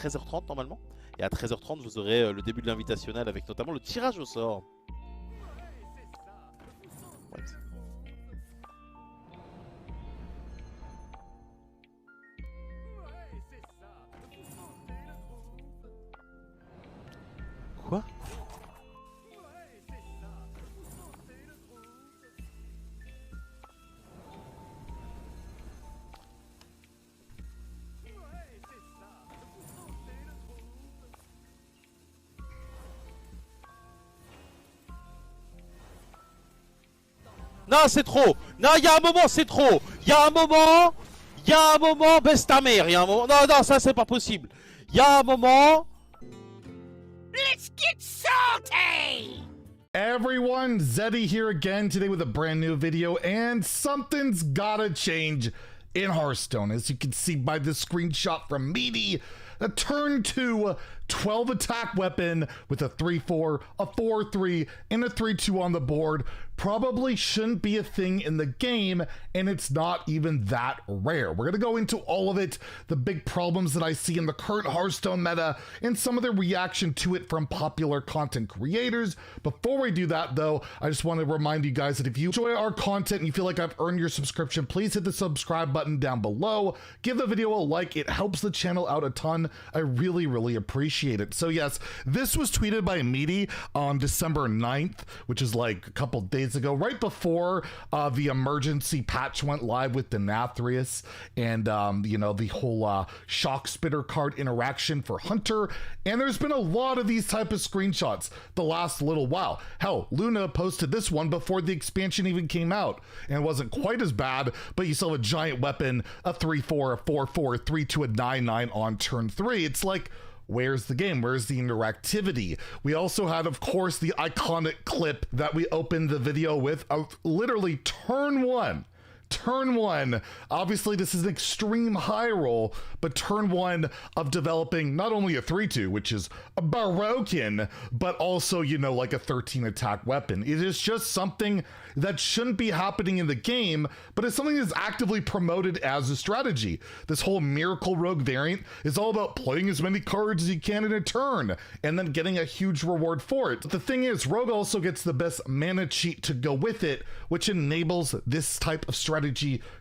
13h30 normalement. Et à 13h30, vous aurez le début de l'invitationnel avec notamment le tirage au sort. Ouais, quoi? Non, c'est trop. Non, il y a un moment, c'est trop. Il y a un moment, baisse ta mère. Il y a un moment. Non, non, ça c'est pas possible. Il y a un moment. Let's get salty! Everyone, Zeddy here again today with a brand new video, and something's gotta change in Hearthstone. As you can see by this screenshot from Meaty, a turn 2 12 attack weapon with a 3-4, a 4-3, and a 3-2 on the board probably shouldn't be a thing in the game, and it's not even that rare. We're gonna go into all of it, the big problems that I see in the current Hearthstone meta, and some of the reaction to it from popular content creators. Before we do that though, I just want to remind you guys that if you enjoy our content and you feel like I've earned your subscription, please hit the subscribe button down below. Give the video a like, it helps the channel out a ton. I really appreciate it. So yes, this was tweeted by Meaty on December 9th, which is like a couple days ago, right before the emergency patch went live with Denathrius and you know, the whole shock spitter card interaction for Hunter. And there's been a lot of these type of screenshots the last little while. Hell, Luna posted this one before the expansion even came out, and it wasn't quite as bad, but you still have a giant weapon, a 3-4, a 4-4, a 3-2, a 9-9 on turn 3. It's like, where's the game? Where's the interactivity? We also had, of course, the iconic clip that we opened the video with of literally turn 1. Turn 1, obviously this is an extreme high roll, but turn 1 of developing not only a 3-2, which is broken, but also, you know, like a 13 attack weapon. It is just something that shouldn't be happening in the game, but it's something that's actively promoted as a strategy. This whole Miracle Rogue variant is all about playing as many cards as you can in a turn, and then getting a huge reward for it. But the thing is, Rogue also gets the best mana cheat to go with it, which enables this type of strategy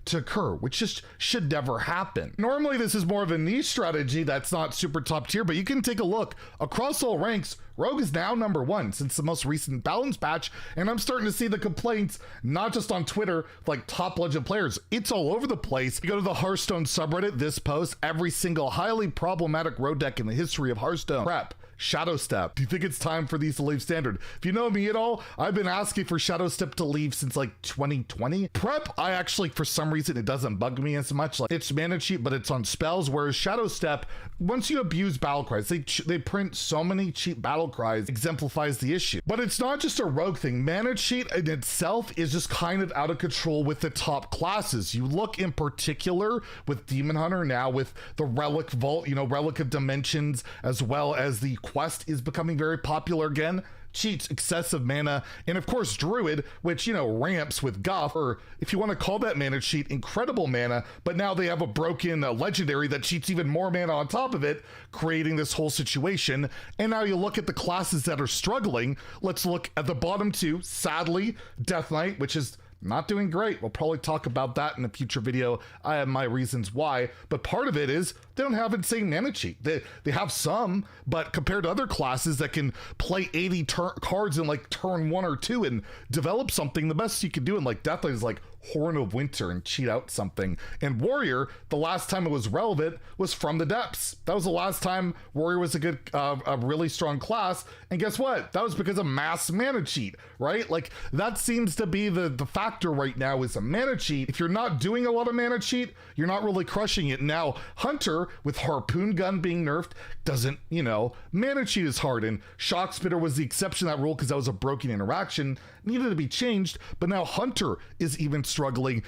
to occur, which just should never happen. Normally this is more of a niche strategy that's not super top tier, but you can take a look across all ranks. Rogue is now #1 since the most recent balance patch, and I'm starting to see the complaints not just on Twitter, like top legend players, it's all over the place. You go to the Hearthstone subreddit, this post, every single highly problematic rogue deck in the history of Hearthstone. Crap. Shadow Step. Do you think it's time for these to leave standard? If you know me at all, I've been asking for Shadow Step to leave since like 2020. Prep, I actually, for some reason, it doesn't bug me as much. Like, it's mana cheat, but it's on spells, whereas Shadow Step, once you abuse battle cries, they print so many cheap battle cries, exemplifies the issue. But it's not just a rogue thing. Mana cheat in itself is just kind of out of control with the top classes. You look in particular with Demon Hunter now with the Relic Vault, you know, Relic of Dimensions, as well as the Quest is becoming very popular again. Cheats, excessive mana, and of course Druid, which, you know, ramps with Guff, or if you want to call that mana cheat, incredible mana, but now they have a broken legendary that cheats even more mana on top of it, creating this whole situation. And now you look at the classes that are struggling. Let's look at the bottom two. Sadly, Death Knight, which is not doing great. We'll probably talk about that in a future video. I have my reasons why, but part of it is they don't have insane mana cheat. They have some, but compared to other classes that can play 80 cards in like turn 1 or 2 and develop something, the best you can do in like Death Knight is like Horn of Winter and cheat out something. And Warrior, the last time it was relevant was From the Depths. That was the last time Warrior was a really strong class. And guess what? That was because of mass mana cheat, right? Like, that seems to be the factor right now, is a mana cheat. If you're not doing a lot of mana cheat, you're not really crushing it. Now, Hunter, with Harpoon Gun being nerfed, doesn't, you know, mana cheat is hard. And Shock Spitter was the exception to that rule because that was a broken interaction, needed to be changed. But now Hunter is even struggling.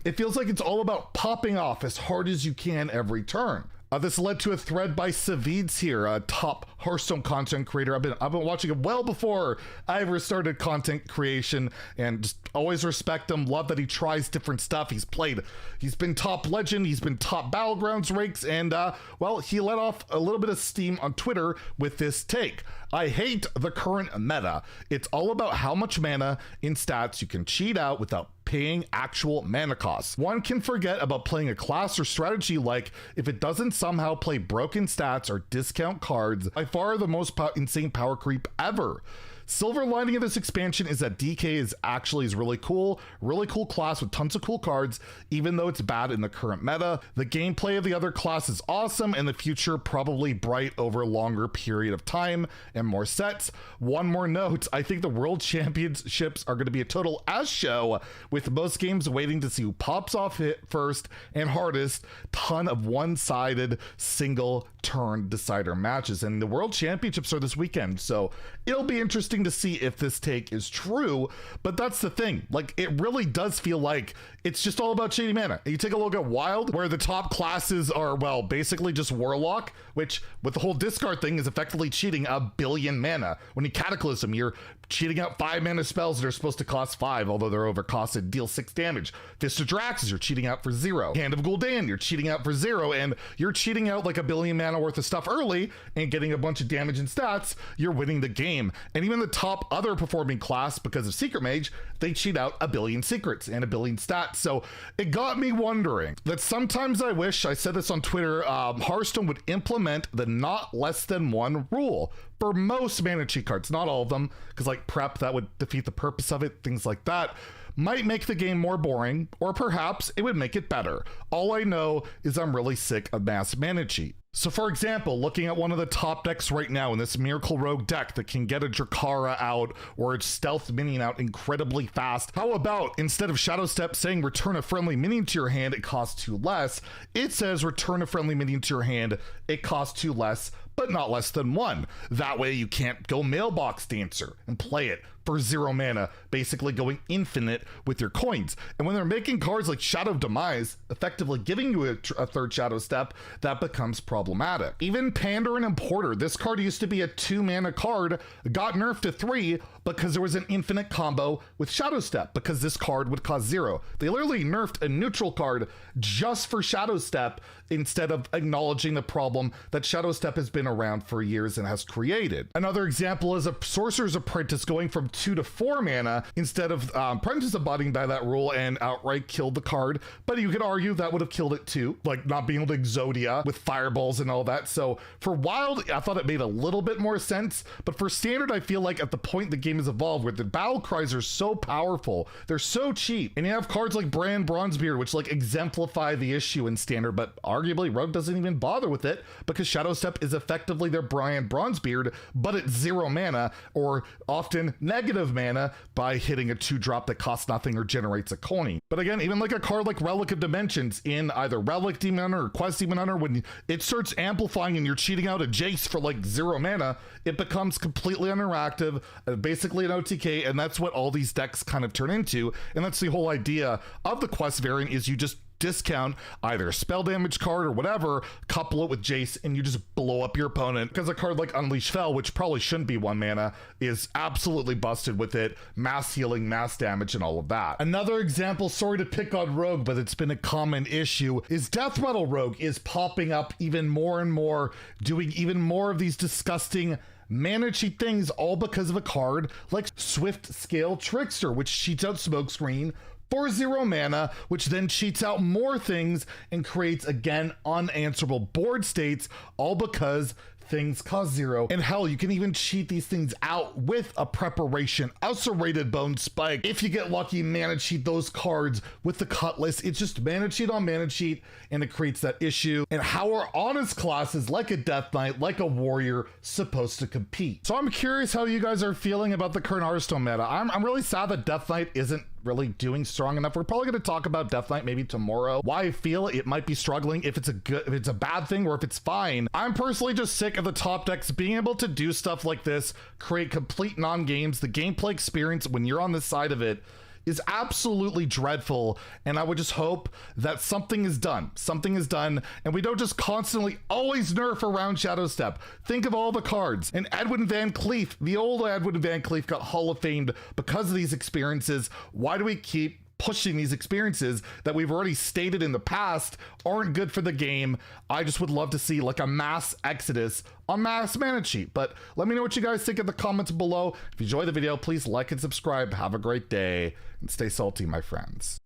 It feels like it's all about popping off as hard as you can every turn. This led to a thread by Savids here, a top Hearthstone content creator. I've been watching him well before I ever started content creation, and just always respect him. Love that he tries different stuff. He's been top legend, he's been top Battlegrounds ranks, and well, he let off a little bit of steam on Twitter with this take. I hate the current meta. It's all about how much mana in stats you can cheat out without paying actual mana costs. One can forget about playing a class or strategy like if it doesn't somehow play broken stats or discount cards, by far the most insane power creep ever. Silver lining of this expansion is that DK is really cool class with tons of cool cards, even though it's bad in the current meta. The gameplay of the other class is awesome, and the future probably bright over a longer period of time and more sets. One more note, I think the World Championships are going to be a total S show, with most games waiting to see who pops off hit first and hardest. Ton of one-sided single turn decider matches, and the World Championships are this weekend, so it'll be interesting to see if this take is true. But that's the thing, like, it really does feel like it's just all about cheating mana. You take a look at Wild, where the top classes are, well, basically just Warlock, which with the whole discard thing is effectively cheating 1 billion mana. When you Cataclysm, you're cheating out 5 mana spells that are supposed to cost 5, although they're overcosted, deal 6 damage. Fist of Draxus, you're cheating out for 0. Hand of Gul'dan, you're cheating out for 0, and you're cheating out like 1 billion mana worth of stuff early and getting a bunch of damage and stats. You're winning the game. And even the top other performing class, because of Secret Mage, they cheat out 1 billion secrets and 1 billion stats. So it got me wondering that sometimes I wish, I said this on Twitter, Hearthstone would implement the not less than 1 rule for most mana cheat cards, not all of them, because like prep, that would defeat the purpose of it. Things like that might make the game more boring, or perhaps it would make it better. All I know is I'm really sick of mass mana cheat. So for example, looking at one of the top decks right now in this Miracle Rogue deck that can get a Drakara out or its stealth minion out incredibly fast, how about instead of Shadow Step saying return a friendly minion to your hand, it costs 2 less, it says return a friendly minion to your hand, it costs 2 less, but not less than 1. That way you can't go Mailbox Dancer and play it for 0 mana, basically going infinite with your coins. And when they're making cards like Shadow of Demise, effectively giving you a 3rd Shadow Step, that becomes problematic. Even Pander and Importer, this card used to be a 2 mana card, got nerfed to 3 because there was an infinite combo with Shadow Step, because this card would cost 0. They literally nerfed a neutral card just for Shadow Step instead of acknowledging the problem that Shadow Step has been around for years and has created. Another example is a Sorcerer's Apprentice going from 2 to 4 mana instead of Apprentice abiding by that rule and outright killed the card. But you could argue that would have killed it too, like not being able to Exodia with fireballs and all that. So for Wild, I thought it made a little bit more sense, but for Standard, I feel like at the point the game has evolved, where the battle cries are so powerful, they're so cheap, and you have cards like Brand Bronzebeard, which like exemplify the issue in Standard, but arguably Rogue doesn't even bother with it because Shadow Step is effectively their Brand Bronzebeard, but it's 0 mana, or often negative mana by hitting a 2-drop that costs nothing or generates a coin. But again, even like a card like Relic of Dimensions in either Relic Demon Hunter or Quest Demon Hunter, when it starts amplifying and you're cheating out a Jace for like 0 mana, it becomes completely interactive, basically an OTK, and that's what all these decks kind of turn into. And that's the whole idea of the Quest variant, is you just discount either a spell damage card or whatever, couple it with Jace, and you just blow up your opponent, because a card like Unleash Fel, which probably shouldn't be 1 mana, is absolutely busted with it, mass healing, mass damage, and all of that. Another example, sorry to pick on Rogue, but it's been a common issue, is Death Metal Rogue is popping up even more and more, doing even more of these disgusting mana cheat things, all because of a card like Swift Scale Trickster, which cheats out Smokescreen for 0 mana, which then cheats out more things and creates, again, unanswerable board states, all because things cost 0. And hell, you can even cheat these things out with a preparation, ulcerated bone spike. If you get lucky, mana cheat those cards with the Cutlass. It's just mana cheat on mana cheat, and it creates that issue. And how are honest classes like a Death Knight, like a Warrior, supposed to compete? So I'm curious how you guys are feeling about the current Hearthstone meta. I'm really sad that Death Knight isn't really doing strong enough. We're probably going to talk about Death Knight maybe tomorrow, why I feel it might be struggling, if it's a bad thing or if it's fine. I'm personally just sick of the top decks being able to do stuff like this, create complete non-games. The gameplay experience when you're on this side of it is absolutely dreadful, and I would just hope that something is done. Something is done, and we don't just constantly always nerf around Shadow Step. Think of all the cards. And Edwin Van Cleef, the old Edwin Van Cleef, got Hall of Famed because of these experiences. Why do we keep pushing these experiences that we've already stated in the past aren't good for the game? I just would love to see like a mass exodus on mass mana cheat. But let me know what you guys think in the comments below. If you enjoyed the video, please like and subscribe. Have a great day and stay salty, my friends.